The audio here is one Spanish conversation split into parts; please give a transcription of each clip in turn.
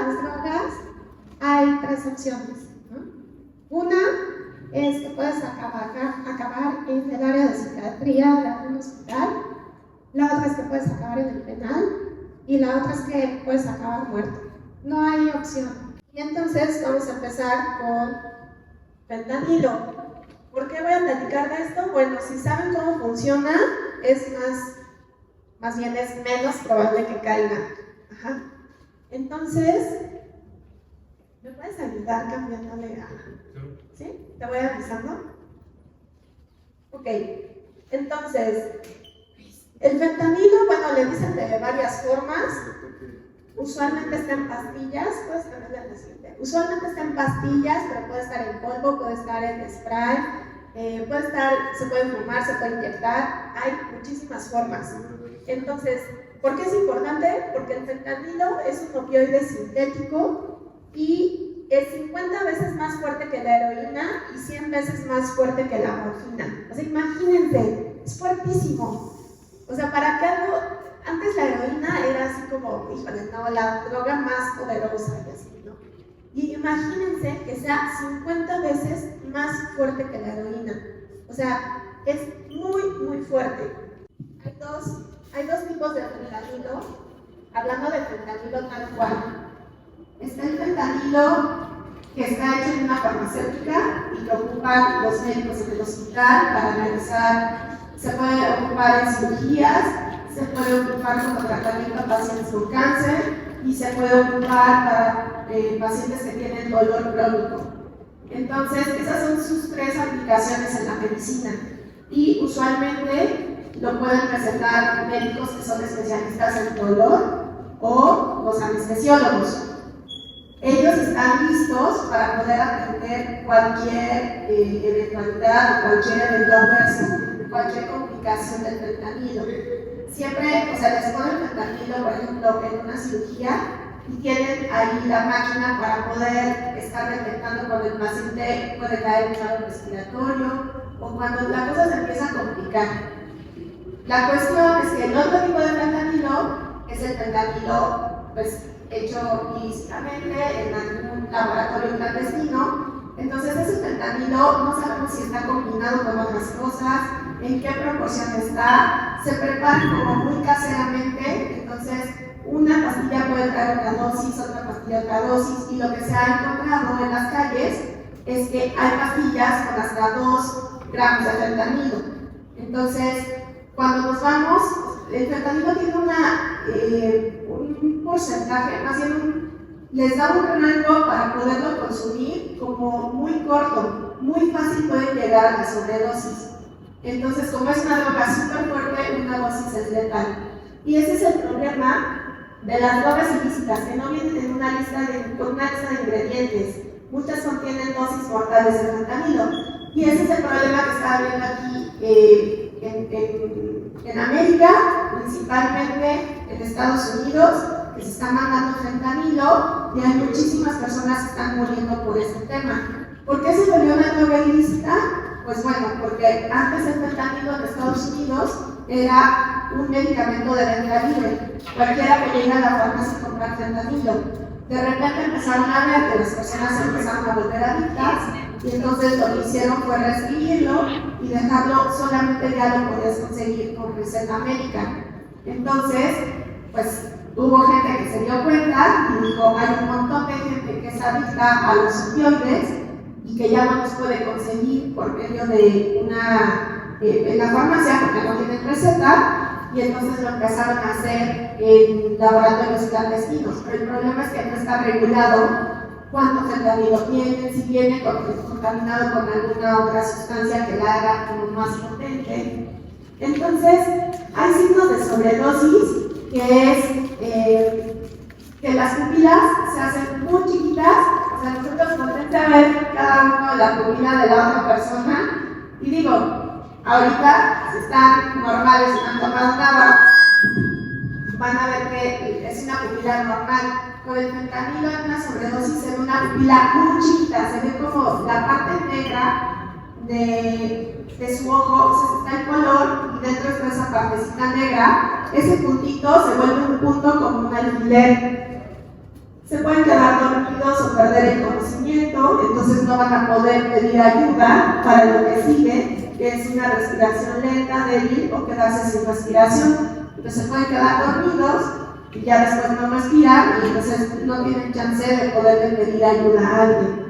las drogas hay tres opciones, ¿no? Una es que puedes acabar en el área de psiquiatría de algún hospital, la otra es que puedes acabar en el penal y la otra es que puedes acabar muerto. No hay opción. Y entonces vamos a empezar con fentanilo. ¿Por qué voy a platicar de esto? Bueno, si saben cómo funciona, es más bien es menos probable que caigan. Ajá. Entonces, ¿me puedes ayudar cambiándole a...? ¿Sí? ¿Te voy avisando? Ok. Entonces, el fentanilo, bueno, le dicen de varias formas. Usualmente está en pastillas, puedes cambiarle a la siguiente. Usualmente está en pastillas, pero puede estar en polvo, puede estar en spray, se puede fumar, se puede inyectar, hay muchísimas formas. Entonces, ¿por qué es importante? Porque el fentanilo es un opioide sintético y es 50 veces más fuerte que la heroína y 100 veces más fuerte que la morfina. O sea, imagínense, es fuertísimo. O sea, para que algo... Antes la heroína era así como, híjole, no, la droga más poderosa y así, ¿no? Y imagínense que sea 50 veces más fuerte que la heroína. O sea, es muy, muy fuerte. Hay dos tipos de fentanilo. Hablando de fentanilo tal cual. Está el fentanilo que está hecho en una farmacéutica y lo ocupan los médicos en el hospital para realizar, se puede ocupar en cirugías, se puede ocupar como tratamiento a pacientes con cáncer y se puede ocupar para pacientes que tienen dolor crónico. Entonces, esas son sus tres aplicaciones en la medicina y usualmente lo pueden recetar médicos que son especialistas en dolor o los anestesiólogos. Ellos están listos para poder atender cualquier eventualidad o cualquier evento adverso, cualquier complicación del fentanilo. Siempre, o sea, les ponen fentanilo, por ejemplo, en una cirugía y tienen ahí la máquina para poder estar detectando cuando el paciente puede caer en un paro respiratorio o cuando la cosa se empieza a complicar. La cuestión es que el otro tipo de fentanilo es el fentanilo, pues, hecho ilícitamente en algún laboratorio clandestino. Entonces ese fentanilo no sabemos si está combinado con otras cosas, en qué proporción está, se prepara como muy caseramente. Entonces una pastilla puede traer una dosis, otra pastilla otra dosis, y lo que se ha encontrado en las calles es que hay pastillas con hasta 2 gramos de fentanilo. Entonces cuando nos vamos, el fentanilo tiene un porcentaje, más bien les da un rango para poderlo consumir como muy corto, muy fácil pueden llegar a la sobredosis. Entonces, como es una droga súper fuerte, una dosis es letal. Y ese es el problema de las drogas ilícitas, que no vienen en una lista de ingredientes. Muchas contienen dosis mortales de fentanilo. Y ese es el problema que está habiendo aquí en América, principalmente en Estados Unidos, que se está mandando fentanilo y hay muchísimas personas que están muriendo por este tema. ¿Por qué se volvió una droga ilícita? Pues bueno, porque antes el fentanilo en Estados Unidos era un medicamento de venta libre. Cualquiera podía ir a la farmacia y comprar fentanilo. De repente empezaron a ver que las personas se empezaron a volver adictas y entonces lo que hicieron fue restringirlo y dejarlo, solamente ya lo podías conseguir con receta médica. Entonces, pues hubo gente que se dio cuenta y dijo, hay un montón de gente que es adicta a los opioides y que ya no los puede conseguir por medio de en la farmacia porque no tienen receta, y entonces lo empezaron a hacer en laboratorios clandestinos. Pero el problema es que no está regulado cuánto fentanilo tienen, si viene contaminado con alguna otra sustancia que la haga como más potente. Entonces, hay signos de sobredosis, que es que las pupilas se hacen muy chiquitas. O sea, nosotros podemos ver cada uno de la pupila de la otra persona. Y digo, ahorita, si están normales, si han tomado nada, van a ver que es una pupila normal. Con el fentanilo en una sobredosis se ve una pupila muy chiquita, se ve como la parte negra de su ojo, o sea, está el color y dentro está esa partecita negra. Ese puntito se vuelve un punto como un alfiler. se pueden quedar dormidos o perder el conocimiento, entonces no van a poder pedir ayuda para lo que sigue, que es una respiración lenta, débil o quedarse sin respiración. Entonces se pueden quedar dormidos y ya después no respiran y entonces no tienen chance de poder pedir ayuda a alguien.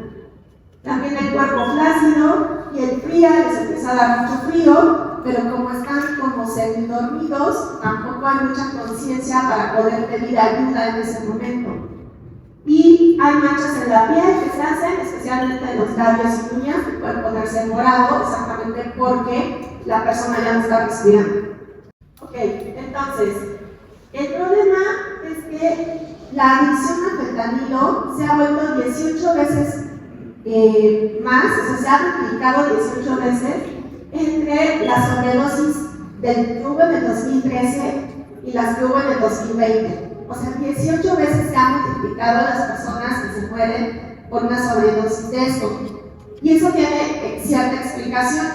También el cuerpo flácido y el frío, les empieza a dar mucho frío, pero como están como semidormidos, tampoco hay mucha conciencia para poder pedir ayuda en ese momento. Y hay manchas en la piel que se hacen, especialmente en los labios y uñas, que pueden ponerse morado exactamente porque la persona ya no está respirando. Ok, entonces, el problema es que la adicción al fentanilo se ha vuelto 18 veces más, o sea, se ha duplicado 18 veces entre las sobredosis que hubo en el 2013 y las que hubo en el 2020. O sea, 18 veces se han multiplicado las personas que se mueren por una sobredosis de esto. Y eso tiene cierta explicación.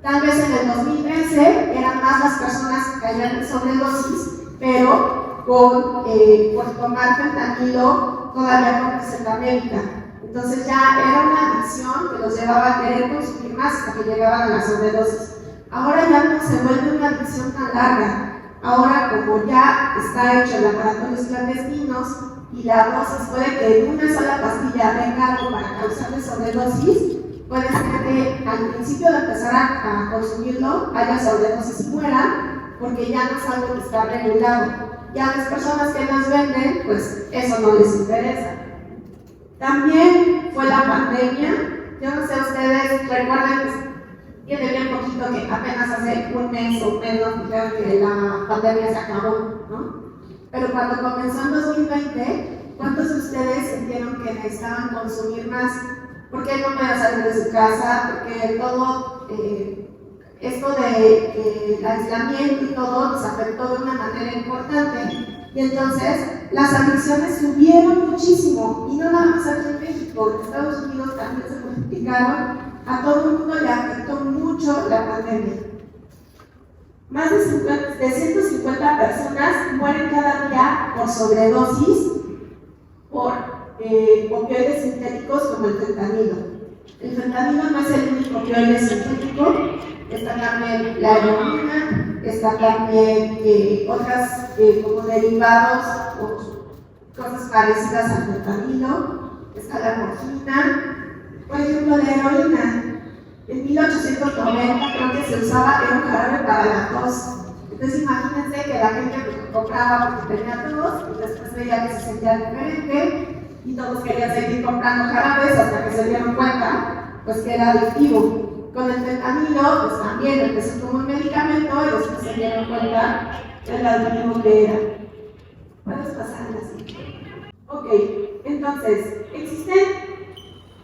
Tal vez en el 2013 eran más las personas que caían en sobredosis, pero por tomar fentanilo todavía con receta médica. Entonces ya era una adicción que los llevaba a querer consumir más hasta que llegaban a la sobredosis. Ahora ya no se vuelve una adicción tan larga. Ahora, como ya está hecho en laboratorios clandestinos y la dosis puede que en una sola pastilla venga algo para causarle sobredosis, puede ser que al principio de empezar a consumirlo haya sobredosis y mueran, porque ya no es algo que está regulado. Y a las personas que nos venden, pues eso no les interesa. También fue la pandemia. Yo no sé, ustedes recuerdan, tiene bien poquito que apenas hace un mes o menos dijeron que la pandemia se acabó, ¿no? Pero cuando comenzó en 2020, ¿cuántos de ustedes sintieron que necesitaban consumir más? Porque no podían salir de su casa, porque todo esto del aislamiento y todo nos afectó de una manera importante. Y entonces las adicciones subieron muchísimo, y no nada más aquí en México, en Estados Unidos también se multiplicaron. A todo el mundo le afectó mucho la pandemia. Más de 150 personas mueren cada día por sobredosis por opioides sintéticos como el fentanilo. El fentanilo no es el único opioide sintético, está también la heroína, está también otras como derivados o cosas parecidas al fentanilo, está la morfina. Por ejemplo, la heroína, en 1890 creo que se usaba, era un jarabe para la tos. Entonces imagínense que la gente compraba porque tenía tos y después veía que se sentía diferente y todos querían seguir comprando jarabes hasta que se dieron cuenta pues que era adictivo. Con el fentanilo pues también empezó como un medicamento y después se dieron cuenta del adictivo que era. ¿Puedes pasar así? Ok, entonces existen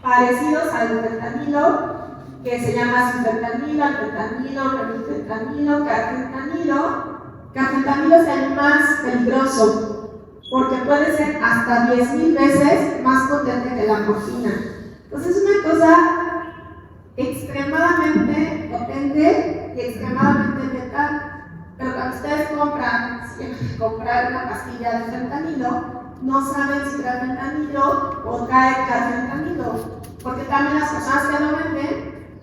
parecidos al fentanilo, que se llama sulfentanilo, alfentanilo, fenilfentanilo, carfentanilo. Carfentanilo es el más peligroso, porque puede ser hasta 10,000 veces más potente que la morfina. Entonces es una cosa extremadamente potente y extremadamente letal. Pero cuando ustedes compran, si tienen que comprar una pastilla de fentanilo, no saben si trae fentanilo o trae carfentanilo, porque también las personas que lo venden,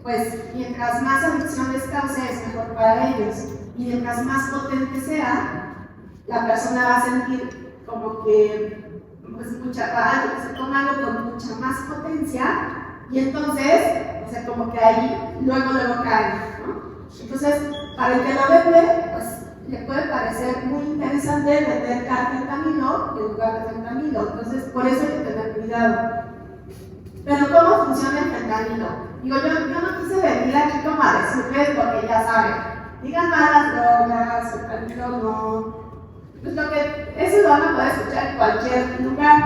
pues mientras más adicción les cause es mejor para ellos, y mientras más potente sea, la persona va a sentir como que pues algo que se toma algo con mucha más potencia, y entonces, o sea, como que ahí luego cae, ¿no? Entonces, para el que lo vende, pues le puede parecer muy interesante vender carfentanilo en lugar de fentanilo. Entonces, por eso hay que tener cuidado. Pero, ¿cómo funciona el fentanilo? Digo, yo no quise venir aquí como a decirles lo que ya saben. Digan malas drogas, fentanilo no. Pues eso lo van a poder escuchar en cualquier lugar.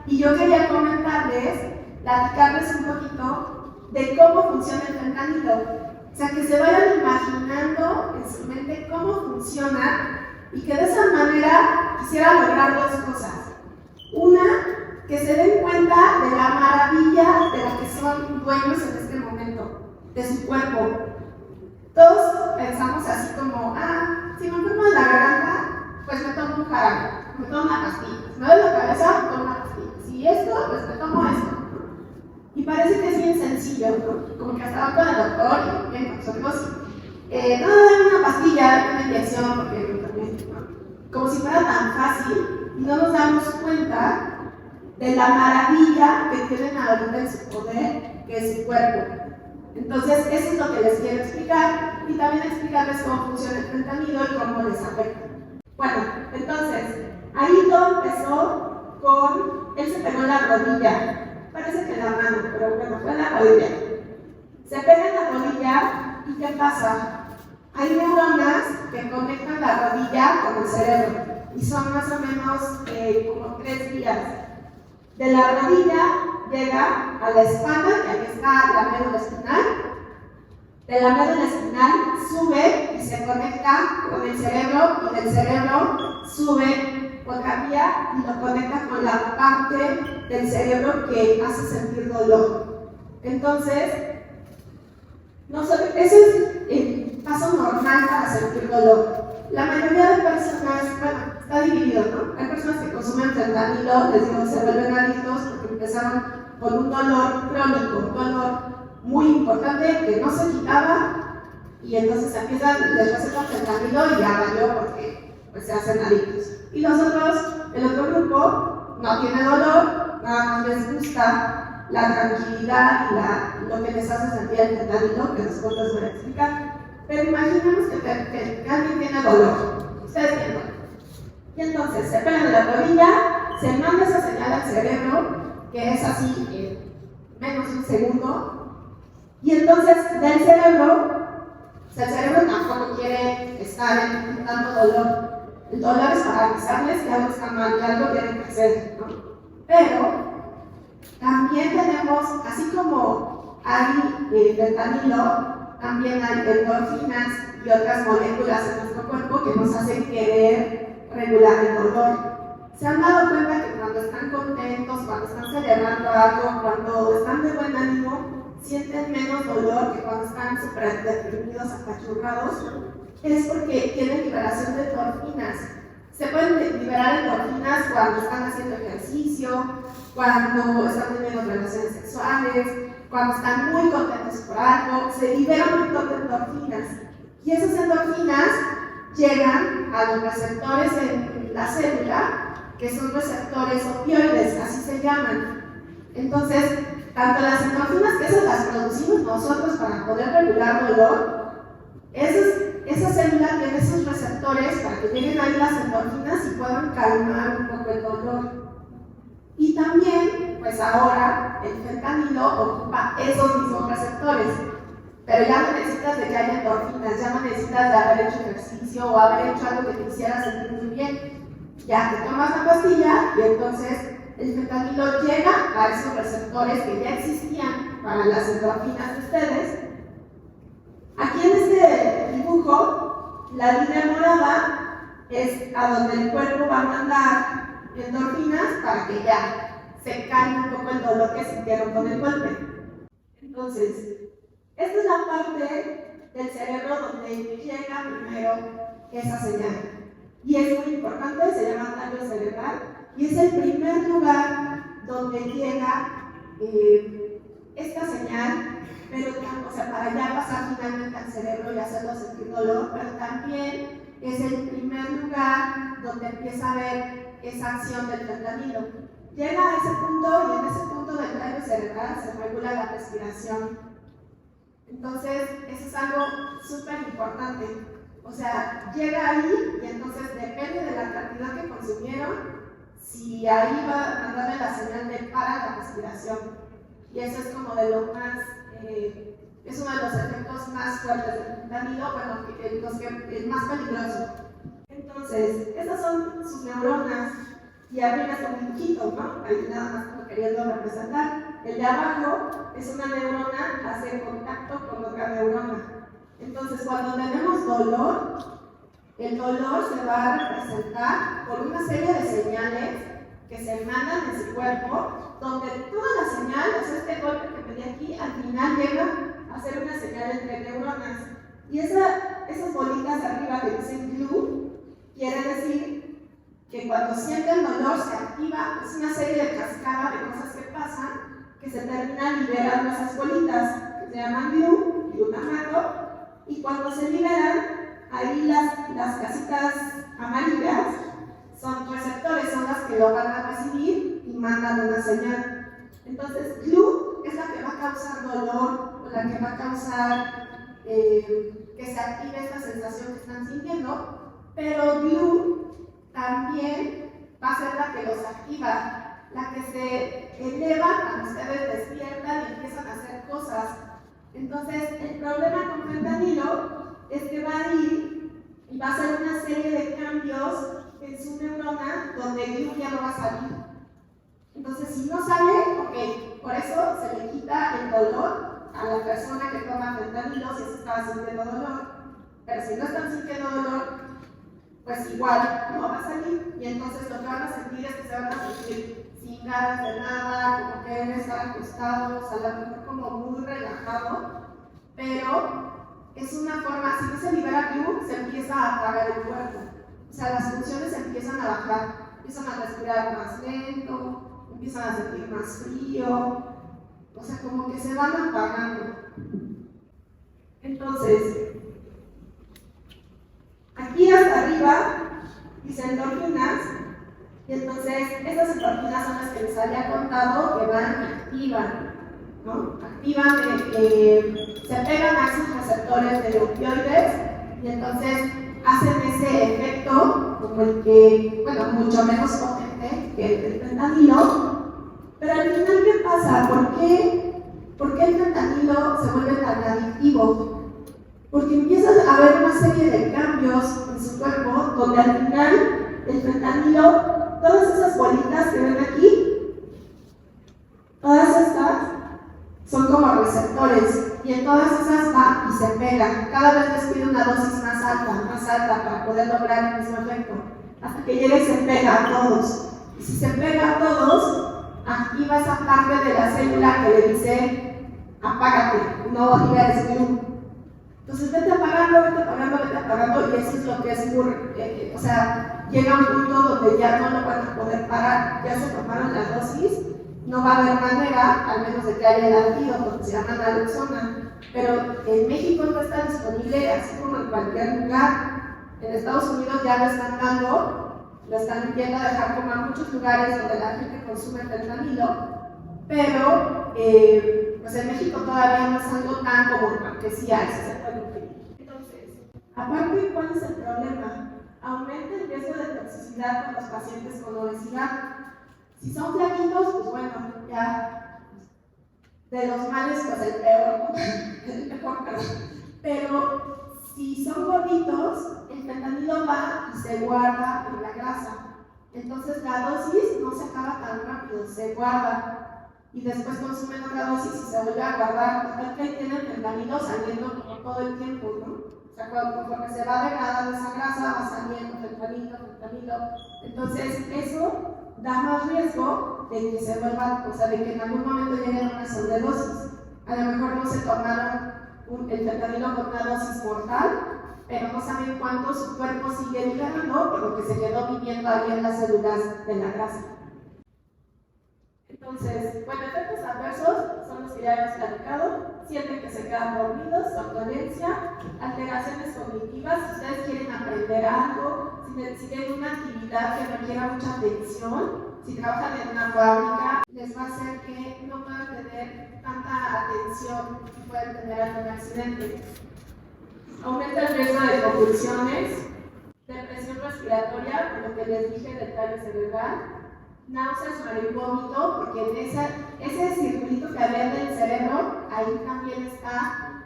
Y yo quería platicarles un poquito de cómo funciona el fentanilo. O sea, que se vayan imaginando en su mente cómo funciona y que de esa manera quisiera lograr dos cosas. Una, que se den cuenta de la maravilla de la que son dueños en este momento, de su cuerpo. Todos pensamos así como, si me enfermo de la garganta, pues me tomo un jarabe, me tomo una pastilla. Si me duele la cabeza, me tomo una pastilla. pastillas. Y esto, pues te tomo esto. Y parece que es bien sencillo, ¿no? Como que hasta va con el doctor y bien, nosotros, no, dame una pastilla, una inyección, porque también, ¿no? Como si fuera tan fácil, y no nos damos cuenta de la maravilla que tienen ahorita en su poder, que es su cuerpo. Entonces, eso es lo que les quiero explicar, y también explicarles cómo funciona el fentanilo y cómo les afecta. Bueno, entonces, ahí todo empezó con, él se pegó en la rodilla, parece que en la mano, pero bueno, fue en la rodilla. Se pega en la rodilla, ¿y qué pasa? Hay neuronas que conectan la rodilla con el cerebro, y son más o menos como 3 vías. De la rodilla llega a la espalda, que aquí está la médula espinal. De la médula espinal sube y se conecta con el cerebro, y del cerebro sube otra vía y lo conecta con la parte del cerebro que hace sentir dolor. Entonces, ese es el paso normal para sentir dolor. La mayoría de personas, bueno, está dividido, ¿no? Hay personas que consumen fentanilo, les digo, se vuelven adictos porque empezaron con un dolor crónico, un dolor muy importante que no se quitaba, y entonces empiezan, les recetan fentanilo y ya valió porque pues, se hacen adictos. Y los otros, el otro grupo, no tiene dolor, nada más les gusta la tranquilidad y lo que les hace sentir el fentanilo, que después les voy a explicar. Pero imaginemos que alguien tiene dolor, ustedes tienen dolor. Y entonces se pega en la rodilla, se manda esa señal al cerebro, que es así, menos de un segundo, y entonces del cerebro, el cerebro tampoco quiere estar en tanto dolor. El dolor es para avisarles que algo está mal, que algo tienen que hacer, ¿no? Pero también tenemos, así como hay fentanilo, también hay endorfinas y otras moléculas en nuestro cuerpo que nos hacen querer regular el dolor. ¿Se han dado cuenta que cuando están contentos, cuando están celebrando algo, cuando están de buen ánimo, sienten menos dolor que cuando están súper deprimidos, apachurrados? Es porque tienen liberación de endorfinas. Se pueden liberar endorfinas cuando están haciendo ejercicio, cuando están teniendo relaciones sexuales, cuando están muy contentos por algo, se liberan un montón de endorfinas. Y esas endorfinas llegan a los receptores en la célula, que son receptores opioides, así se llaman. Entonces, tanto las endorfinas, que esas las producimos nosotros para poder regular dolor, esa célula tiene esos receptores para que lleguen ahí las endorfinas y puedan calmar un poco el dolor. Y también, pues ahora, el fentanilo ocupa esos mismos receptores, pero ya no necesitas de que haya endorfinas, ya no necesitas de haber hecho ejercicio o haber hecho algo que te hiciera sentir muy bien. Ya te tomas la pastilla y entonces el fentanilo llega a esos receptores que ya existían para las endorfinas de ustedes. Aquí en este dibujo, la línea morada es a donde el cuerpo va a mandar endorfinas para que ya se calme un poco el dolor que sintieron con el golpe. Entonces, esta es la parte del cerebro donde llega primero esa señal. Y es muy importante, se llama tallo cerebral, y es el primer lugar donde llega esta señal, pero o sea, para ya pasar finalmente al cerebro y hacerlo sentir dolor, pero también es el primer lugar donde empieza a haber esa acción del fentanilo. Llega a ese punto y en ese punto del tallo cerebral se regula la respiración. Entonces, eso es algo súper importante. O sea, llega ahí y entonces depende de la cantidad que consumieron, si ahí va a mandarle la señal de para la respiración. Y eso es como de lo más, es uno de los efectos más fuertes del fentanilo, bueno, el más peligroso. Entonces, estas son sus neuronas, y arriba está un dibujito, ¿no? Ahí nada más como queriendo representar. El de abajo es una neurona, hace contacto con otra neurona. Entonces, cuando tenemos dolor, el dolor se va a representar por una serie de señales que se mandan en su cuerpo, donde toda la señal, o sea, este golpe que pedí aquí, al final llega a ser una señal entre neuronas. Y esas bolitas de arriba que dicen glue, quiere decir que cuando sienten dolor se activa, es una serie de cascada de cosas que pasan, que se terminan liberando esas bolitas, que se llaman glutamato, y cuando se liberan, ahí las casitas amarillas son receptores, son las que lo van a recibir y mandan una señal. Entonces, GLU es la que va a causar dolor, o la que va a causar que se active esta sensación que están sintiendo, pero GLU también va a ser la que los activa, la que se eleva cuando ustedes despiertan y empiezan a hacer cosas. Entonces, el problema con fentanilo es que va a ir y va a hacer una serie de cambios en su neurona donde el GLU ya no va a salir. Entonces, si no sale, ok, por eso se le quita el dolor a la persona que toma fentanilo si se estaba sintiendo dolor. Pero si no están sintiendo dolor, pues igual no va a salir. Y entonces lo que van a sentir es que se van a sentir sin ganas de nada, como que estar acostados, a lo mejor como muy relajado, pero es una forma, si no se libera GLU, se empieza a apagar el cuerpo. O sea, las funciones empiezan a bajar, empiezan a respirar más lento, empiezan a sentir más frío, o sea, como que se van apagando. Entonces, aquí hasta arriba dice endorfinas, y entonces estas endorfinas son las que les había contado que van y activan, ¿no? Activan, se pegan a esos receptores de opioides y entonces hacen ese efecto como el que, bueno, mucho menos potente que el fentanilo. Pero al final, ¿qué pasa? ¿Por qué el fentanilo se vuelve tan adictivo? Porque empieza a haber una serie de cambios en su cuerpo donde al final el fentanilo, todas esas bolitas que ven aquí, todas estas son como receptores y en todas esas va y se pega. Cada vez les pide una dosis más alta para poder lograr el mismo efecto, hasta que llegue y se pega a todos. Y si se pega a todos, activa esa parte de la célula que le dice apágate, no liberes GLU. Entonces vete apagando, y eso es lo que es muy, o sea, llega un punto donde ya no lo van a poder parar, ya se tomaron la dosis, no va a haber manera, al menos de que haya el antídoto, que se llama naloxona, pero en México no está disponible, así como en cualquier lugar. En Estados Unidos ya lo están dando, lo están yendo a dejar como a muchos lugares donde la gente consume fentanilo, pero pues en México todavía no es algo tan común, aunque sí hay, se puede conseguir. Entonces, aparte, ¿cuál es el problema? Aumenta el riesgo de toxicidad con los pacientes con obesidad. Si son flaquitos, pues bueno, ya de los males, pues el peor, el mejor, pero si son gorditos, el fentanilo va y se guarda en la grasa. Entonces la dosis no se acaba tan rápido, se guarda y después consumen otra dosis y se vuelve a guardar. Total que tienen fentanilo saliendo como todo el tiempo, ¿no? O sea, conforme se va degradando esa grasa, va saliendo fentanilo. Entonces eso da más riesgo de que se vuelva, o sea, de que en algún momento lleguen a una sobredosis. A lo mejor no se tomaron el fentanilo con una dosis mortal, pero no saben cuánto su cuerpo sigue liberando por lo que se quedó viviendo ahí en las células de la grasa. Entonces, bueno, efectos adversos son los que ya hemos platicado. Sienten que se quedan dormidos, somnolencia, alteraciones cognitivas. Si ustedes quieren aprender algo, si tienen una actividad que requiera mucha atención, si trabajan en una fábrica, les va a hacer que no puedan tener tanta atención y pueden tener algún accidente. Aumenta el riesgo de convulsiones, depresión respiratoria, por lo que les dije del tallo cerebral, náuseas, mareo y vómito, porque en ese circulito que había del cerebro, ahí también está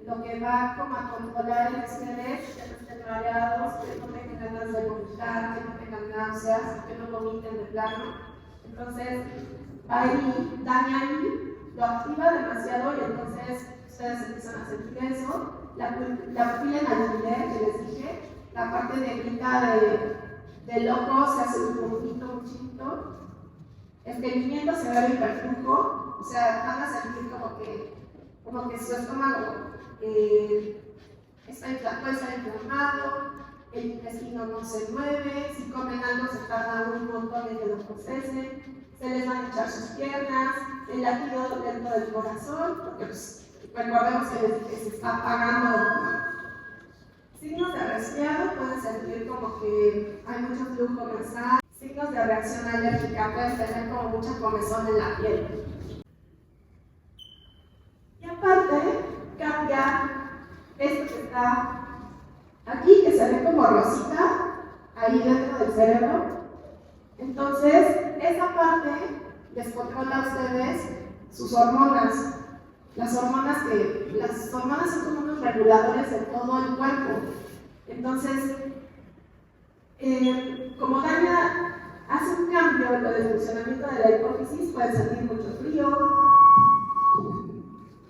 lo que va como a controlar el estrés, que no estén mareados, que no tengan ganas de vomitar, que no tengan náuseas, que no vomiten de plano. Entonces, ahí daña ahí, lo activa demasiado y entonces ustedes empiezan a sentir eso. La pupila en alfiler que les dije, la parte negrita del ojo se hace un poquito, un chinito. Estreñimiento severo y perflujo, o sea, van a sentir como que su estómago está inflamado, el intestino no se mueve, si comen algo se tarda un montón en que lo procesen, se les van a echar sus piernas, el latido dentro del corazón, porque pues, recordemos que se está apagando. Signos de resfriado, pueden sentir como que hay mucho flujo nasal. Signos de reacción alérgica, pueden tener como mucha comezón en la piel. Y aparte, cambia esto que está aquí, que se ve como rosita, ahí dentro del cerebro. Entonces, esa parte les controla a ustedes sus hormonas. Las hormonas son como unos reguladores de todo el cuerpo. Entonces, como hace un cambio en el funcionamiento de la hipófisis, pueden sentir mucho frío.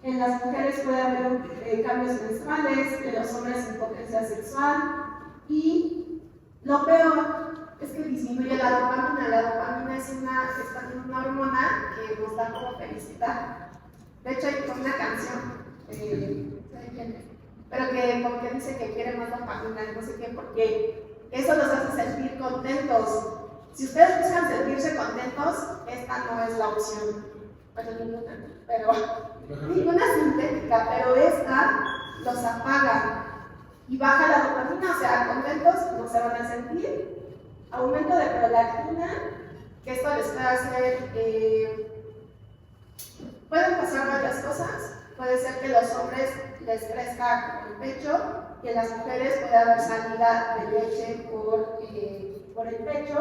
En las mujeres puede haber cambios menstruales, en los hombres impotencia sexual. Y lo peor es que disminuye la dopamina. La dopamina es una hormona que nos da como felicidad. De hecho, hay una canción, pero que como que dice que quiere más dopamina, no sé qué, porque eso los hace sentir contentos. Si ustedes buscan sentirse contentos, esta no es la opción. Bueno, ninguna sintética, pero esta los apaga y baja la dopamina, o sea, contentos no se van a sentir. Aumento de prolactina, que esto les puede hacer, pueden pasar varias cosas. Puede ser que los hombres les crezca el pecho y en las mujeres puede haber salida de leche por el pecho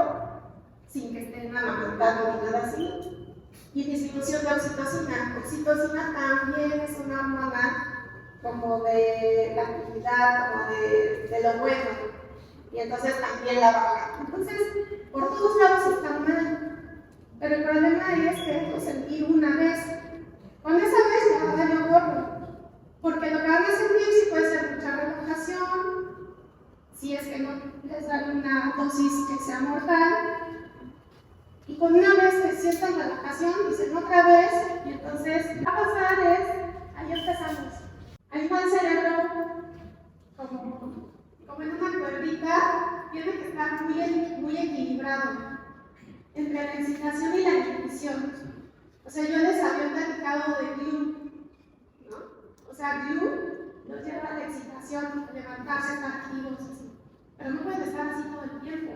sin que estén amamantando ni nada así. Y disminución de oxitocina. Oxitocina también es una hormona como de la actividad, como de lo bueno. Y entonces también la baja. Entonces, por todos lados está mal. Pero el problema es que lo sentir una vez. Con esa vez ya valió gorro. Porque lo que van a sentir sí puede ser mucha relajación, si es que no les dan una dosis que sea mortal. Y con una vez que sientan relajación, dicen otra vez, y entonces lo que va a pasar es, ahí empezamos. Ahí va el cerebro como en una cuerdita, tiene que estar muy equilibrado entre la excitación y la inhibición. O sea, yo les había platicado de glue, ¿no? O sea, glue nos lleva a la excitación, levantarse, estar activos, así. Pero no pueden estar así todo el tiempo.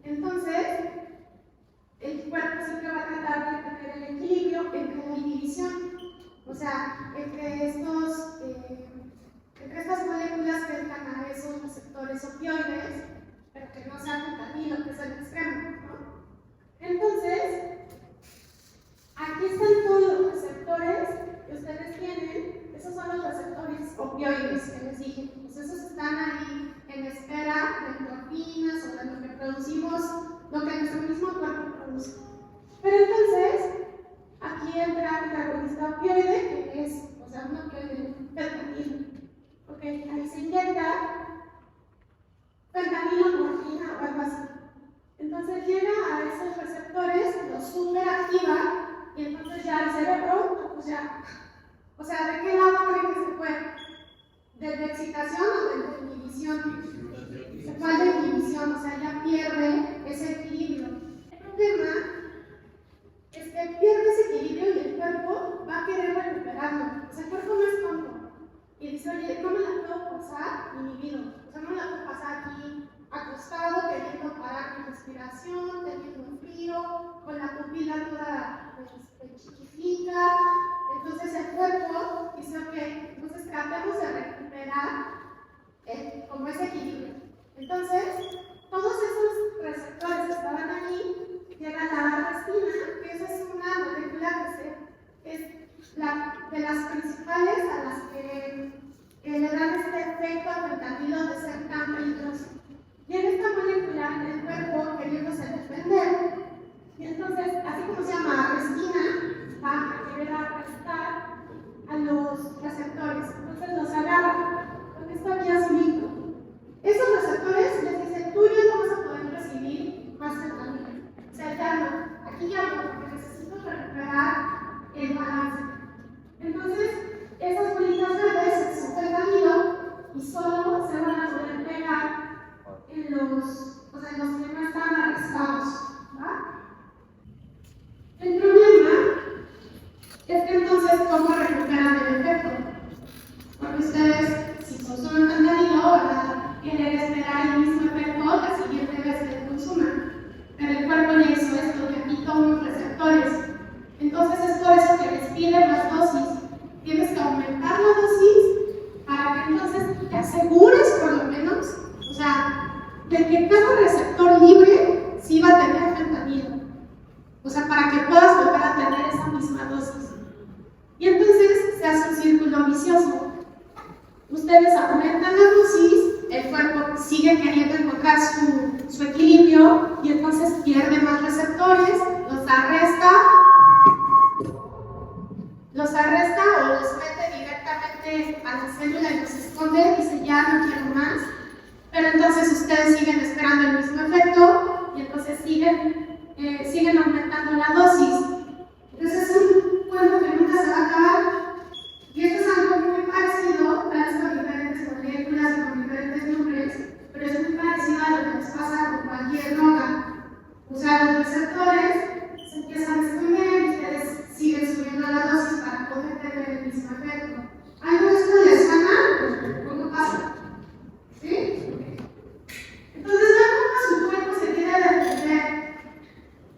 Entonces, el cuerpo siempre va a tratar de tener el equilibrio entre la inhibición, o sea, entre estas moléculas que entran a esos receptores opioides, pero que no sean fentanilo, que es el extremo, ¿no? Entonces, aquí están todos los receptores que ustedes tienen. Esos son los receptores opioides que les dije. Pues esos están ahí en espera de endorfinas o de lo que producimos, lo que nuestro mismo cuerpo produce. Pero entonces, aquí entra el agonista opioide, que es, o sea, un opioide, fentanilo. Ok, ahí se inyecta fentanilo, morfina o algo así. Entonces llega a esos receptores, los superactiva, y entonces ya el cerebro, pues ya, o sea, ¿de qué lado creen que se fue? ¿Desde excitación o desde inhibición? Se fue de inhibición, o sea, ya pierde ese equilibrio. El problema es que pierde ese equilibrio y el cuerpo va a querer recuperarlo. O sea, el cuerpo no es tonto. Y dice, oye, no me la puedo pasar inhibido. O sea, no me la puedo pasar aquí acostado, queriendo parar mi respiración, teniendo frío, con la pupila toda chiquitita. Entonces el cuerpo dice, ok, entonces tratemos de recuperar como ese equilibrio. Entonces, todos esos receptores que estaban allí llegan a la restina, que esa es una molécula que es de las principales a las que le dan este efecto al fentanilo de ser tan peligroso. Y en esta molécula, el cuerpo queriéndose defender, y entonces, así como se llama restina, va a querer arrestar a los receptores. Entonces los agarra con esto aquí azulito. Esos receptores les dicen, tú ya no vas a poder recibir más fentanilo. O sea, ya no, aquí ya no, porque necesito recuperar el balance. Entonces, esas bolitas verdes son fentanilo y solo se van a poder y entonces pierde más receptores, los arresta o los mete directamente a la célula y los esconde y dice ya no quiero más. Pero entonces ustedes siguen esperando el mismo efecto y entonces siguen aumentando la dosis. Entonces es un cuento que nunca se va a acabar. Y esto es algo muy parecido, tal vez con diferentes moléculas y con diferentes nombres, pero es muy parecido a lo que nos pasa con cualquier droga. Usar los receptores, se empiezan a esconder y ustedes siguen subiendo la dosis para poder tener el mismo efecto. ¿Algo de esto les suena? ¿Cómo pasa? ¿Sí? Entonces, vean cómo su cuerpo se quiere defender.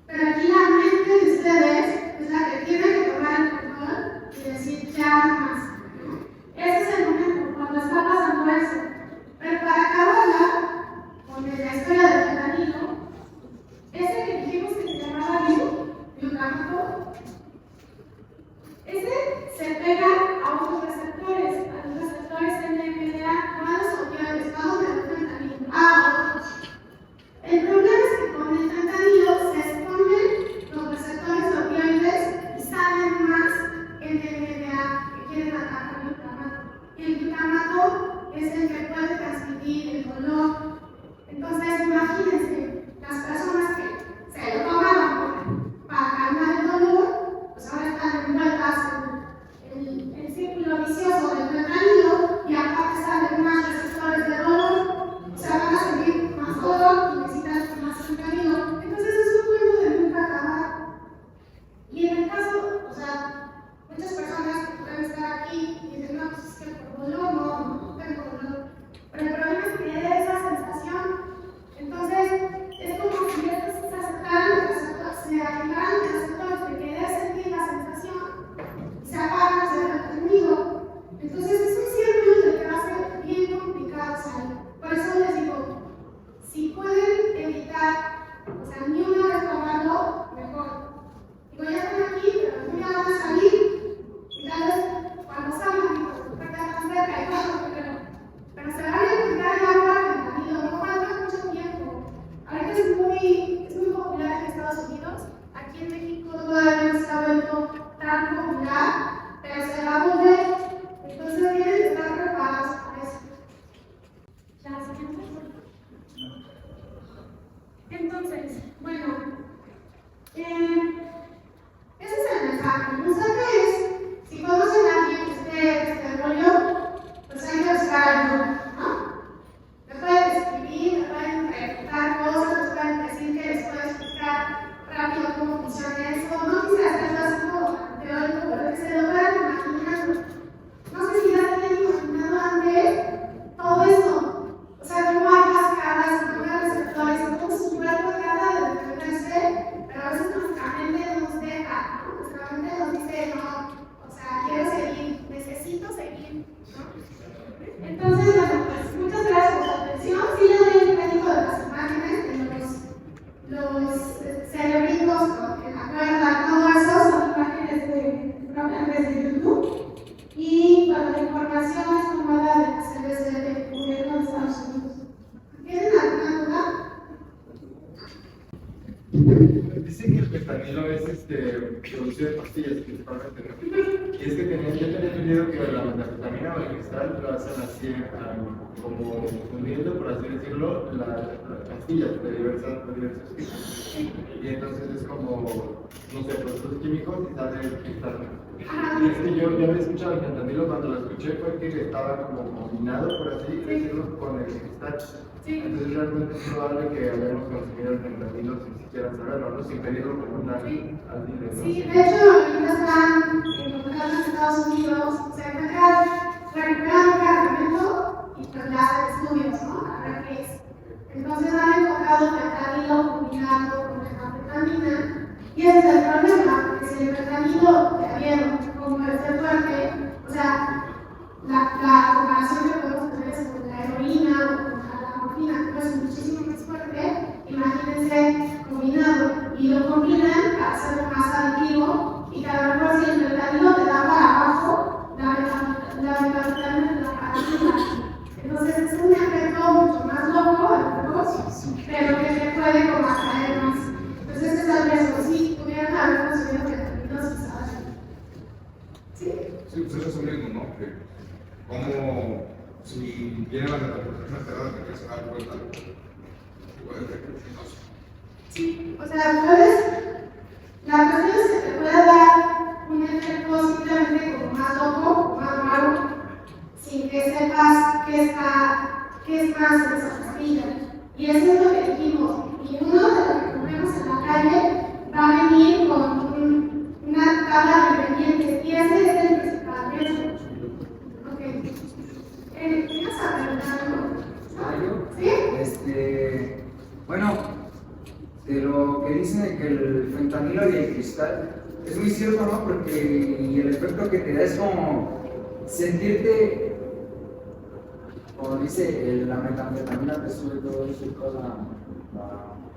Pero aquí la mente de ustedes es la que tiene que tomar el control y decir ya no más. Ese es el momento cuando está pasando eso. Pero para acabarla, con la historia del fentanilo, ese que dijimos que se llamaba glutamato, ese se pega a otros receptores, a los receptores NMDA, no a los opioides, no a los del fentanilo, a otros. El problema es que con el fentanilo se esconden los receptores opioides y salen más NMDA que quieren atacar el glutamato. Y el glutamato es el que puede transmitir el dolor. Entonces, imagínense, las personas que se lo tomaban para calmar el dolor, pues ahora están envueltas en el círculo vicioso del fentanilo y aparte salen más receptores de dolor, o sea, van a sentir más dolor y necesitan más fentanilo. Entonces es un juego de nunca acabar. Y en el caso, o sea, muchas personas que pueden estar aquí y dicen, no, pues es que por dolor no tengo dolor. Pero el problema es que hay esa sensación. Entonces, es como si estos se aceptaran, se activaran los receptores de querer sentir la sensación y se apagan los del enemigo. Entonces, es un círculo que va a ser bien complicado salir. Por eso les digo, si pueden evitar, o sea, ni una vez tomarlo, mejor. Digo, ya están aquí, pero algún día van a salir y tal vez cuando salgan, digo, están cerca y todo, pero se van a encontrar el agua del fentanilo, no falta mucho tiempo. Ahorita es muy popular en Estados Unidos. Aquí en México todavía no se ha vuelto tan popular, pero se va a volver. Entonces tienen que estar preparados para eso. La siguiente. Entonces, bueno, ese es el mensaje. El mensaje es, si conocen a alguien que esté rollo, pues hay que buscar algo, ¿no? Me pueden escribir, me pueden preguntar cosas, me pueden decir que les puedo explicar rápido cómo funciona eso. No quise hacerlo así como teórico, pero que se lo puedan imaginar. No sé si ya se habían imaginado antes todo eso. O sea, cómo hay cascadas, cómo hay receptores, cómo su cuerpo trata de defenderse, pero a veces nuestra mente no nos deja, ¿no? Nuestra mente nos dice, no, o sea, quiero seguir, necesito seguir, ¿no? Entonces, bueno, pues muchas gracias por su atención. Sí les doy el crédito de las imágenes, de los cerebritos en la cuerda, todo eso son imágenes propiamente de YouTube. Y bueno, la información es tomada de la CDC del gobierno de Estados Unidos. ¿Tienen alguna duda? Dice que el fentanilo es producción de pastillas principalmente, ¿no? Y es que yo tenía entendido que la metanfetamina o el cristal lo hacen así, como fundiendo, por así decirlo, las pastillas de diversos tipos. Y entonces es como, no sé, productos químicos y sale el cristal. Y es que yo había escuchado el fentanilo, cuando lo escuché fue que estaba como combinado, por así decirlo, con el cristal. Entonces realmente es probable que hayamos consumido el fentanilo sin siquiera saberlo, ¿no? Sin pedirlo como tal al dealer, ¿no? Sí, de hecho, ahorita están encontrando en Estados Unidos, se encuentra recuperando el cargamento y pues ya hacen estudios, ¿no? A ver qué es. Entonces han encontrado fentanilo combinado con metanfetamina y ese es el problema, porque si el fentanilo de abierto, como es el fuerte, o sea, la comparación que podemos tener es con la heroína o con la morfina, que es muchísimo más fuerte. Imagínense combinado y lo combinan para hacerlo más adictivo y que a lo mejor si el fentanilo te da para abajo, la metanfetamina te da para arriba. Entonces es un efecto mucho más loco, pero que se puede como atraer viene la metamorfosis alterada de que se da vuelta, puede ser peligroso. Sí, o sea, la cuestión es que te puede dar un efecto simplemente como más loco, más raro, sin que sepas qué es más en esa pastilla. Y eso es lo que dijimos. Ninguno de los que comemos en la calle va a venir con una tabla de ingredientes. Y ese es el principal riesgo. Ok. ¿Ibas a preguntar algo? ¿Sí? Bueno, de lo que dicen de que el fentanilo y el cristal es muy cierto, ¿no? Porque y el efecto que te da es como sentirte, como dice la metanfetamina, te sube todo eso y toda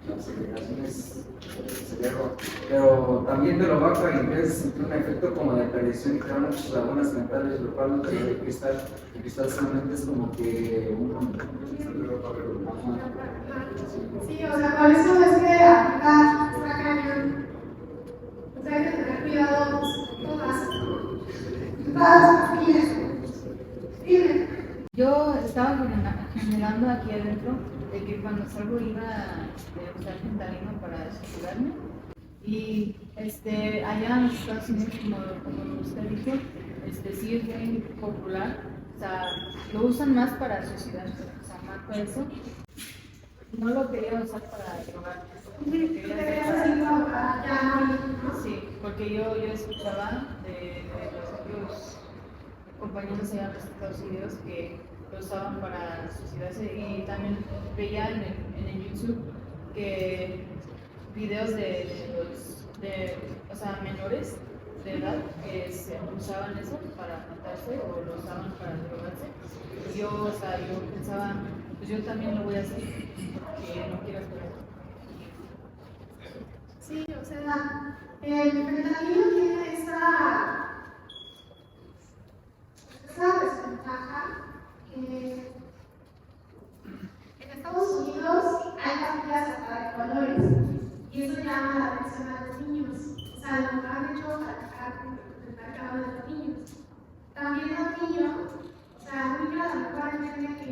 la segregación es el cerebro, pero también te lo baja y empiezas a sentir un efecto como de perdición y te da muchas lagunas mentales, lo cual no te da el cristal solamente es como que Sí, o sea, por eso es que acá está cañón. O sea, hay que tener cuidado todas las pastillas. Dime. Yo estaba generando aquí adentro de que cuando salgo iba a usar fentanilo para suicidarme. Y allá en los Estados Unidos, como usted dijo, sí es muy popular. O sea, lo usan más para suicidarse, o sea, más para eso. No lo quería usar para drogar. Sí, porque yo escuchaba de los otros compañeros allá en los Estados Unidos que lo usaban para suicidarse y también veía en el YouTube que videos o sea, menores de edad que se usaban eso para matarse o lo usaban para drogarse. Y yo, o sea, yo pensaba, pues yo también lo voy a hacer porque no quiero esperar. Sí, o sea, el fentanilo tiene esa desventaja que en Estados Unidos hay pastillas hasta de colores y eso llama la atención a los niños. O sea, lo han hecho para el mercado de los niños. También los niños, o sea, un niño a lo mejor entiende que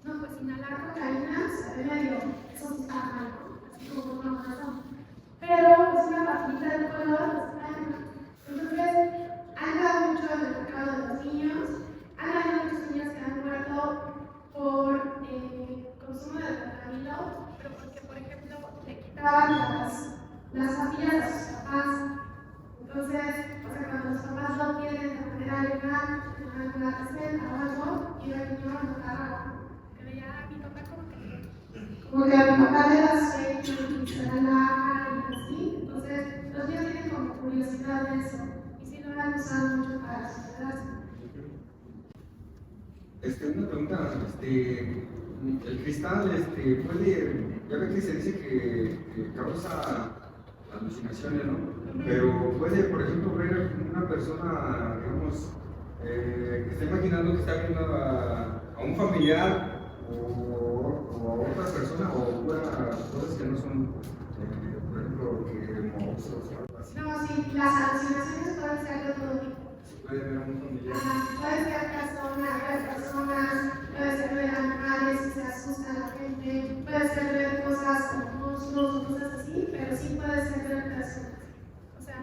no, pues inhalar cocaína se ve medio, eso sí está mal, ¿no? Así como una razón. Pero es una pastilla de color extraña. Entonces, han dado mucho en el mercado de los niños. Han habido muchos niños que han muerto por consumo de fentanilo, pero porque, por ejemplo, le quitaban las papillas a sus papás. Entonces, o sea, cuando los papás lo tienen de manera legal, en una receta o algo, y el niño no agarra. Que veía a mi papá como que a mi papá le da sueño y se relaja y así. Entonces, los niños tienen como curiosidad de eso. Y sí lo han usado mucho para suicidarse. Una pregunta, el cristal puede, ya ve que se dice que causa alucinaciones, ¿no? Pero puede, por ejemplo, ver una persona, digamos, que está imaginando que está viendo a un familiar o a otra persona o cosas que no son, por ejemplo, que monstruos o algo así. No, sí, las alucinaciones pueden ser de todo tipo. Puede ver a un familiar. Puede ser personas, puede ser ver animales si se asusta a la gente, puede ser ver cosas como monstruos, cosas así, pero sí puede ser ver personas. O sea,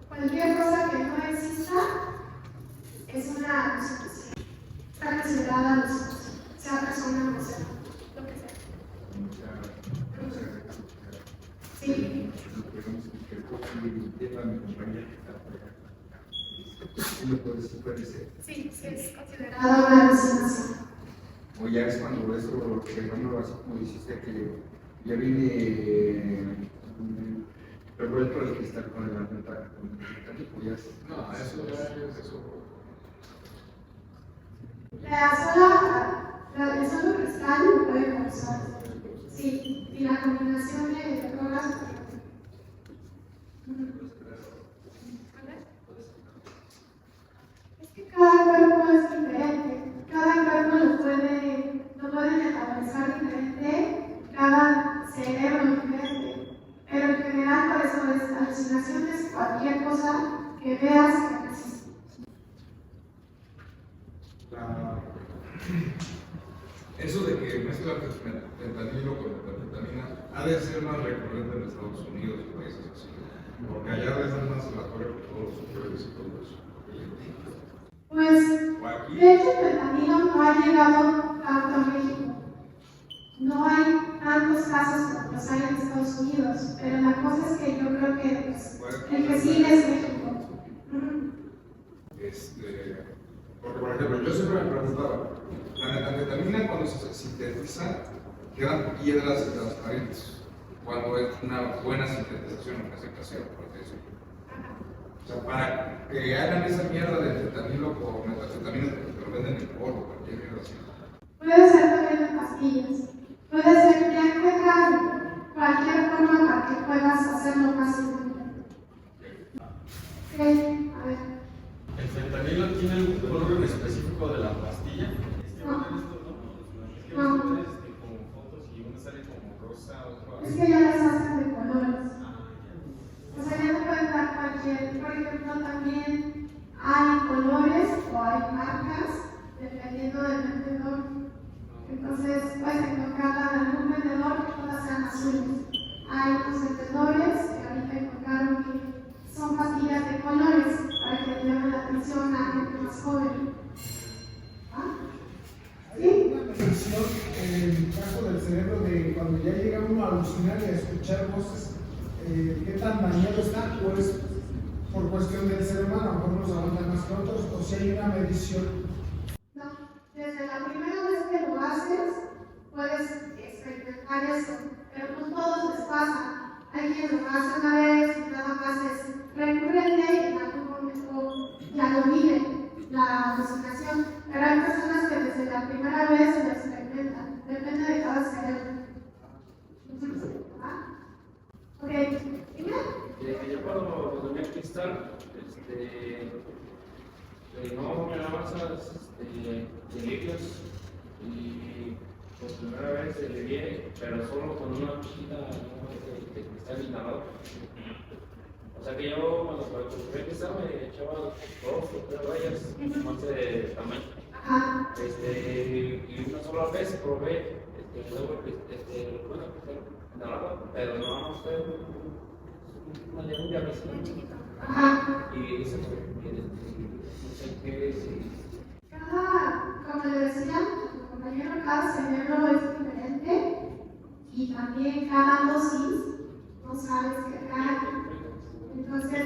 cualquier cosa que no exista es una alucinación. Está considerada alucinación, sea persona o sea, lo que sea. Sí. Puede ser. Sí, es considerada una alucinación. O ya es cuando eso, por ejemplo, así como dijiste que ya viene revuelto el cristal con el metálico, ya es. No, eso ya es eso. El solo cristal lo puede causar. Sí, y la combinación de drogas. Es que cada cuerpo es diferente, cada cuerpo lo puede metabolizar diferente, cada cerebro diferente, pero en general por eso es alucinaciones, cualquier cosa que veas que existe. que mezcla fentanilo con metanfetamina ha de ser más recurrente en Estados Unidos y países así, porque allá les dan más la torre por todos los opioides y todo eso. Pues, O aquí, de hecho, el fentanilo no ha llegado tanto a México. No hay tantos casos como los hay en Estados Unidos, pero la cosa es que yo creo que pues, el que sigue es México. porque por ejemplo, yo siempre me preguntaba, la metanfetamina cuando se sintetiza quedan piedras transparentes, cuando es una buena sintetización, no es casera, por así decirlo. O sea, para que hagan esa mierda de fentanilo o metanfetamina, que lo venden en polvo, cualquier mierda así. Puede ser también en pastillas. Puede ser que encuentran cualquier forma para que puedas hacerlo fácilmente. Ok, a ver. ¿El fentanilo tiene algún color en específico de la pastilla? No. Es que ves como fotos y uno sale como rosa, otro Es azul. que ya las hacen de colores. Ah, O sea, ya te pueden dar cualquier. Por ejemplo, también hay colores o hay marcas dependiendo del vendedor. Entonces, puedes encontrarla en algún vendedor que todas sean azules. Hay unos vendedores que ahorita encontraron que son pastillas de colores para que le llamen la atención a gente más joven. ¿Ah? ¿Sí? Una precisión en el caso del cerebro de cuando ya llega uno a alucinar y a escuchar voces, ¿qué tan dañado está? ¿O es por cuestión del ser humano? A lo mejor unos aguantan más que otros, o si hay una medición. No, desde la primera vez que lo haces, puedes experimentar eso, pero no todos les pasa. Hay quienes lo hacen una vez y nada más es recurrente y en algún momento ya lo viven, la alucinación. Pero hay personas que desde la primera vez lo experimentan, depende de cada cerebro. ¿Ah? Ok, dime. Yo cuando tomé cristal, no me daban esas delirios y por primera vez delirié, pero solo con una cosita de cristal inhalado. O sea que yo cuando tomé cristal me echaba 2 o 3 rayas, no sé de tamaño. Ajá. Y una sola vez probé inhalado, pero no fue un diabético. Ajá. Y eso no sé qué es. Como le decía tu compañero, cada cerebro es diferente y también cada dosis no sabes qué trae. Entonces,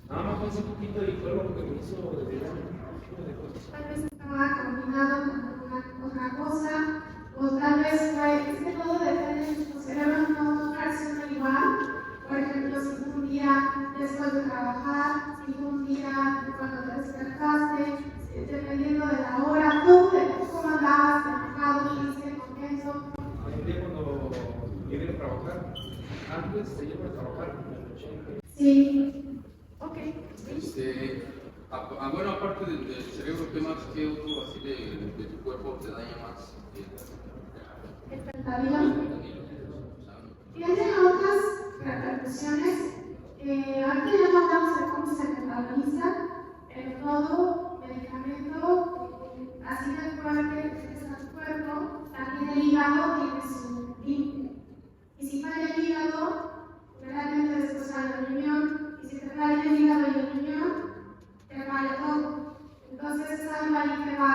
Nada más fue ese poquito y fue lo que me hizo desviar de cosas. tal vez estaba combinado con alguna otra cosa, o tal vez fue, es que todo depende, los cerebros no reaccionan igual. Por ejemplo, si fue un día después de trabajar, si fue un día cuando te despertaste, dependiendo de la hora, todo depende de cómo andabas, enojado, triste, contento. Un día cuando iba a trabajar, antes de irme a trabajar, me eché. Sí. Ok. Bueno, aparte del cerebro, ¿qué otro así de tu cuerpo te daña más? El fentanilo tiene otras repercusiones. Ahorita ya no hablamos de cómo se metaboliza, pero todo medicamento así de fuerte que está en tu cuerpo, también el hígado tiene su límite. Y si falla el hígado, realmente después falla el riñón, y si te falla el hígado y el riñón, te falla todo. Entonces es algo ahí que va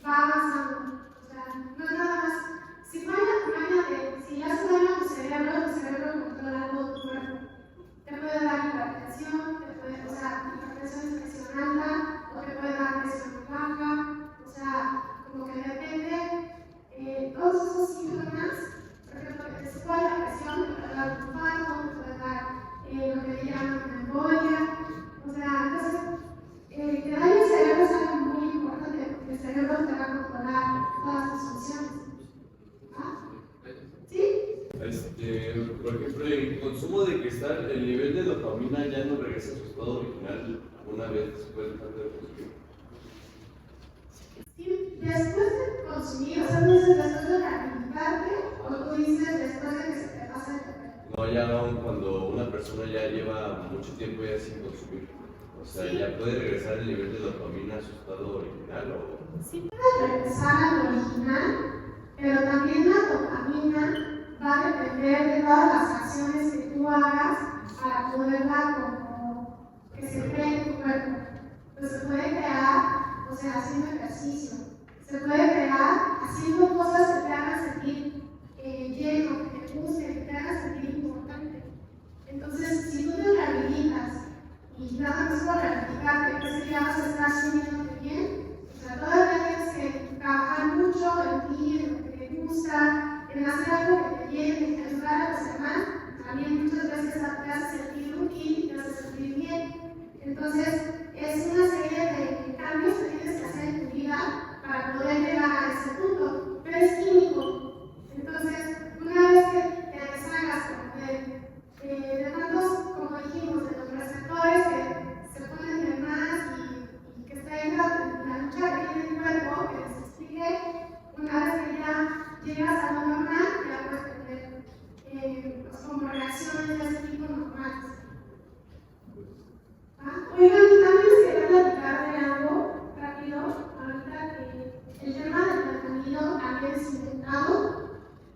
avanzando. O sea, no es nada más. Si ya se daña tu cerebro controla todo tu cuerpo. Te puede dar hipertensión, hipertensión es presión alta, o te puede dar presión baja, o sea, como que depende, todos esos síntomas, por ejemplo, que te suba la presión, te puede dar un infarto, te puede dar lo que le llaman una embolia, o sea, entonces, que dañe el cerebro es algo muy importante, porque el cerebro te va a controlar todas tus funciones. ¿Ah? ¿Sí? Por ejemplo, en el consumo de cristal, el nivel de dopamina ya no regresa a su estado original una vez después de tanto de consumir. Sí, después de consumir, o sea, tú dices después de rehabilitarte, o tú dices después de que se te pase el efecto. No, ya aún cuando una persona ya lleva mucho tiempo ya sin consumir. O sea, ¿ya puede regresar el nivel de dopamina a su estado original o...? Sí puedes regresar al original, pero también la dopamina va a depender de todas las acciones que tú hagas para poderla como que se cree en tu cuerpo. Pues se puede crear, o sea, haciendo ejercicio, se puede crear haciendo cosas que te hagan sentir lleno, que te guste, que te hagan sentir importante. Entonces, si tú te rehabilitas y nada más por rehabilitarte, pues que ya vas a estar sintiéndote bien, o sea, todavía tienes que trabajar mucho en ti, en lo que te gusta, en hacer algo que te llene, en ayudar a los demás. También muchas veces te hace sentir útil y te hace sentir bien. Entonces, es una serie de cambios que tienes que hacer en tu vida para poder llegar a ese punto, pero es químico. Entonces, una vez que te deshagas de tantos, como dijimos, de los receptores que se ponen de más y que está en la lucha que tiene el cuerpo, que les explique, una vez que ya llegas a lo normal, ya puedes tener como reacciones de ese tipo normales. Oigan, también les quería platicar de algo rápido, ahorita que el tema del fentanilo también es inventado.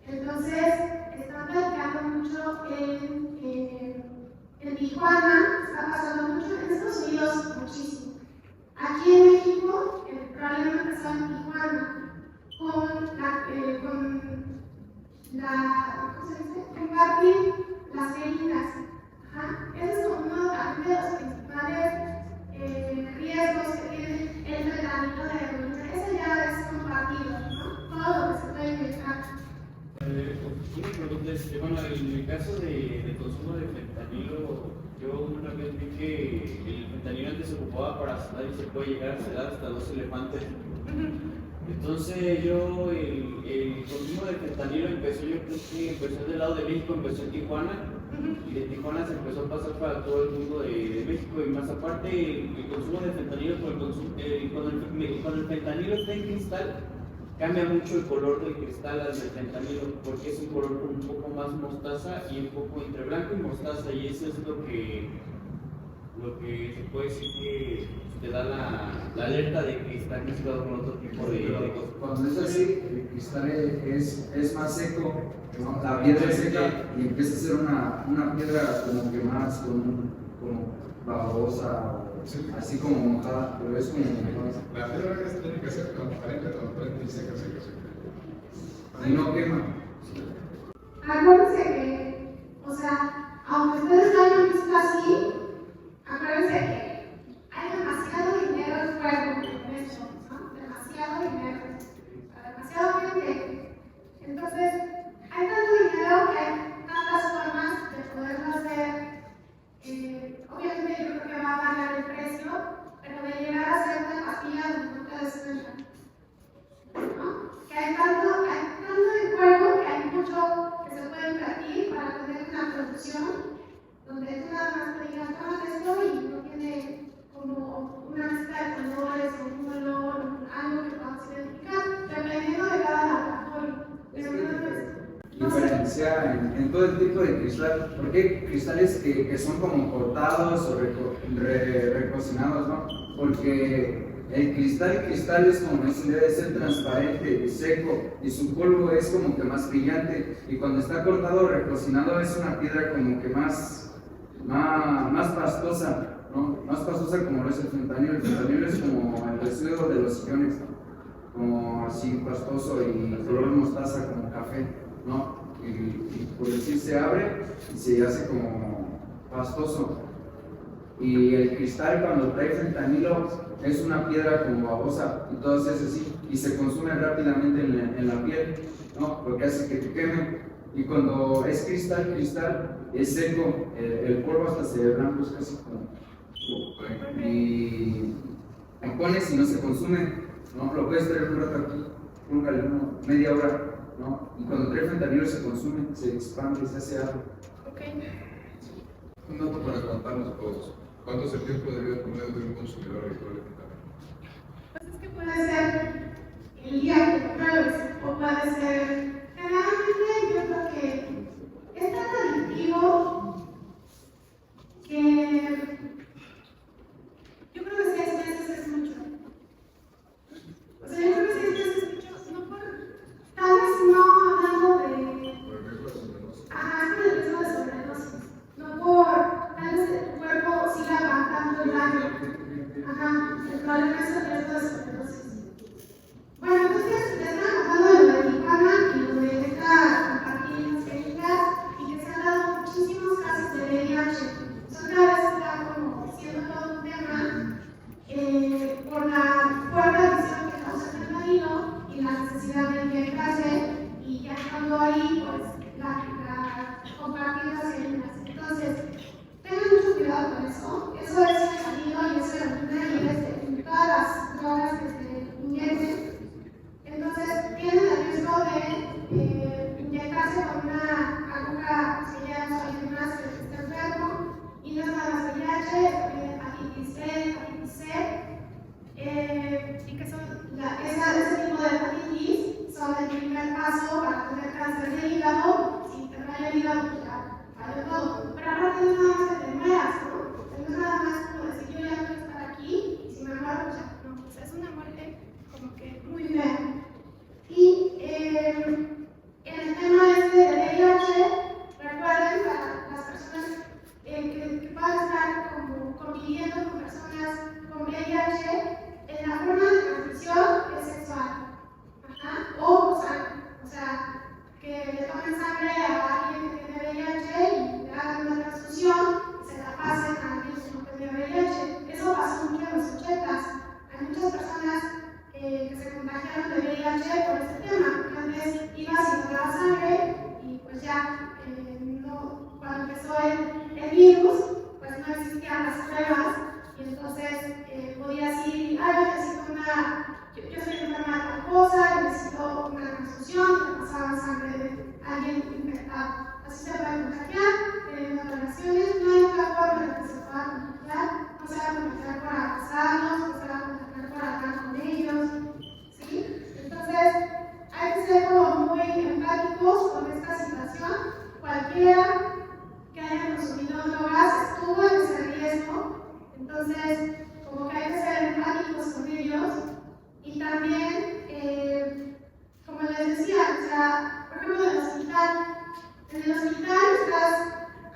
Entonces, están platicando mucho en Tijuana, está pasando mucho, en Estados Unidos muchísimo. Aquí en México, el problema empezó en Tijuana, con ¿cómo se dice? Compartir las heridas. Ese es como uno también de los principales riesgos que tiene el fentanilo de heroína. Ese ya es compartido, ¿no? Todo lo que se puede inventar. Una pregunta, bueno, en el caso de consumo de fentanilo, yo una vez vi que el fentanilo antes se ocupaba para sedar y se puede llegar a sedar hasta 2 elefantes. Entonces el consumo de fentanilo empezó, yo creo que empezó del lado de México, empezó en Tijuana, y de Tijuana se empezó a pasar para todo el mundo de México, y más aparte el consumo de fentanilo, cuando el fentanilo está en cristal, cambia mucho el color del cristal al del fentanilo, porque es un color un poco más mostaza y un poco entre blanco y mostaza, y eso es lo que se puede decir que te da la alerta de que está mezclado con otro tipo de cosas. Cuando es así, el cristal es más seco, ¿no? La piedra es seca y empieza a ser una piedra como que más como babosa, así como mojada, pero es como La piedra tiene que ser transparente y seca. y no quema. Acuérdense que, o sea, aunque ustedes lo hayan visto así, acuérdense que hay demasiado dinero en juego en esto, ¿no? Demasiado dinero, demasiado gente. Entonces, hay tanto dinero que hay tantas formas de poderlo hacer. Obviamente yo creo que va a variar el precio, pero de llegar a ser una pastilla donde no te des cuenta, ¿no? Que hay tanto en juego que hay mucho que se puede invertir para tener una producción donde tú nada más te digas, esto y no tiene como una mezcla de colores o un color o algo que podamos identificar, dependiendo de cada laboratorio. Diferencia en todo el tipo de cristal, porque hay cristales que son como cortados o recocinados, ¿no? Porque el cristal es como debe ser transparente y seco, y su polvo es como que más brillante, y cuando está cortado o recocinado es una piedra como que más pastosa, ¿no? Más pastosa como lo es el fentanilo. El fentanilo es como el residuo de los iones, como así pastoso y color mostaza como café, ¿no? Y por decir se abre y se hace como pastoso. Y el cristal cuando trae fentanilo es una piedra como babosa y todo se hace así y se consume rápidamente en la piel, ¿no? Lo que hace que te queme. Y cuando es cristal es seco, el polvo hasta se ve blanco, es casi como y lo pones y no se consume, ¿no? Lo puedes traer un rato aquí, media hora, ¿no? Y cuando trae fentanilo se consume, se expande, se hace algo. Un dato para contarnos todos. ¿Cuánto es el tiempo de vida promedio de un consumidor habitual de fentanilo? Pues es que puede ser el día que lo pruebes, o puede ser. Generalmente yo creo que es tan adictivo que ahí pues la compartir las heridas. Entonces, tengan mucho cuidado con eso. Eso es fentanilo y es heroína y es de todas las drogas que se inyecten. Entonces, tienen el riesgo de inyectarse con una aguja que ya no hay más que está enfermo, y no es nada más VIH, también hepatitis B, hepatitis C, y que son ese tipo de hepatitis son el primer paso para tener cáncer de hígado. Si te falla el hígado, pues ya falló todo. Pero aparte no es nada más que te mueras, ¿no? No es nada más como decir yo ya quiero estar aquí y si me muero, pues ya no. Pues es una muerte como que muy bien. Y en el tema este de VIH, recuerden para las personas que puedan estar como conviviendo con personas con VIH, la forma de transmisión es sexual, o sangre, o sea, que le tomen sangre a alguien que tiene VIH y le hagan una transfusión y se la pasen a alguien que no tiene VIH. Eso pasó mucho en los 80s. Hay muchas personas que se contagiaron de VIH por este tema, porque antes ibas y tomabas sangre y pues ya cuando empezó el virus, pues no existían las pruebas y entonces podías ir, yo soy enferma de tal cosa, necesito una transfusión, y te pasaban sangre de alguien infectado. Así se puede contagiar, teniendo relaciones, no hay otra forma de que se pueda contagiar, no se va a contagiar por abrazarnos, no se va a contagiar por hablar con ellos, ¿sí? Entonces, hay que ser como muy empáticos con esta situación. Cualquiera que haya consumido drogas estuvo en ese riesgo, entonces, como que hay que ser empáticos con ellos. Y también, como les decía, o sea, por ejemplo, en el hospital estás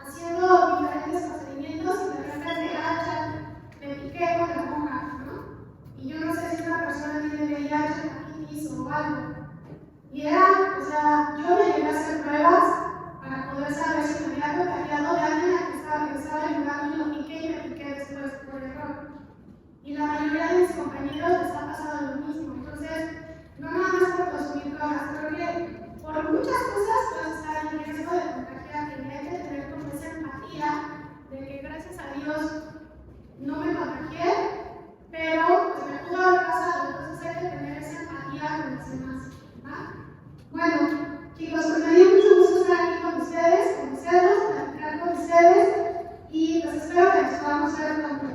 haciendo diferentes procedimientos y de repente, me piqué con la aguja, ¿no? Y yo no sé si una persona tiene VIH, hepatitis o algo. Y o sea, yo me llegué a hacer pruebas para poder saber si me había contagiado de alguien a que me estaba ayudando y lo piqué y me piqué después por error. Y la mayoría de mis compañeros les ha pasado lo mismo. Entonces, no nada más por consumir drogas, creo que por muchas cosas puedes estar en riesgo de contagiarte y hay que tener como esa empatía de que gracias a Dios no me contagié, pero pues me pudo haber pasado. Entonces hay que tener esa empatía con los demás. Bueno, chicos, pues me dio mucho gusto estar aquí con ustedes, conocerlos, platicar con ustedes y pues espero que nos podamos ver pronto.